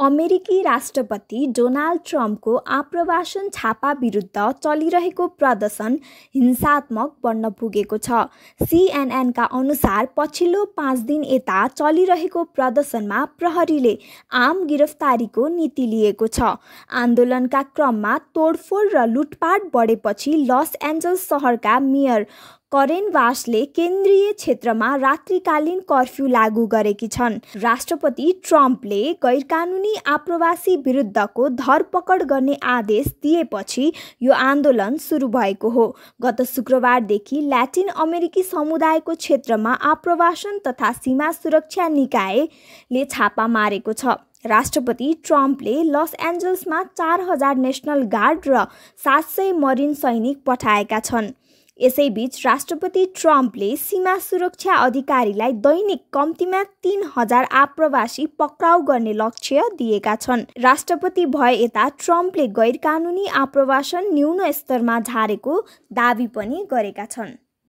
अमेरिकी राष्ट्रपति डोनाल्ड ट्रम्पको आप्रवासन छापा विरुद्ध चलिरहेको प्रदर्शन हिंसात्मक बन्न पुगेको छ। सीएनएनका अनुसार पछिल्लो 5 दिन यता चलिरहेको प्रदर्शनमा प्रहरीले आम गिरफ्तारीको नीति लिएको छ। आन्दोलनका क्रममा तोडफोड र लुटपाट बढेपछि लस एन्जल्स शहरका मेयर करेन बासले केन्द्रीय क्षेत्रमा रात्रिकालीन कर्फ्यू लागू गरेकी छन्। राष्ट्रपति ट्रम्पले गैरकानुनी आप्रवासी विरुद्धको धरपकड गर्ने आदेश दिएपछि यो आन्दोलन सुरु भएको हो। गत शुक्रबारदेखि ल्याटिन अमेरिकी समुदायको क्षेत्रमा आप्रवासन तथा सीमा सुरक्षा निकायले छापा मारेको छ। राष्ट्रपति ट्रम्पले लस एन्जल्समा 4000 नेशनल गार्ड र 700 मरिन सैनिक पठाएका छन्। यसैबीच राष्ट्रपति ट्रम्पले सीमा सुरक्षा अधिकारीलाई दैनिक कम्तीमा 3000 आप्रवासी पक्राउ गर्ने लक्ष्य दिएका छन्। राष्ट्रपति भए यता ट्रम्पले गैरकानुनी आप्रवासन न्यून स्तरमा झारेको दावी पनि गरेका छन्।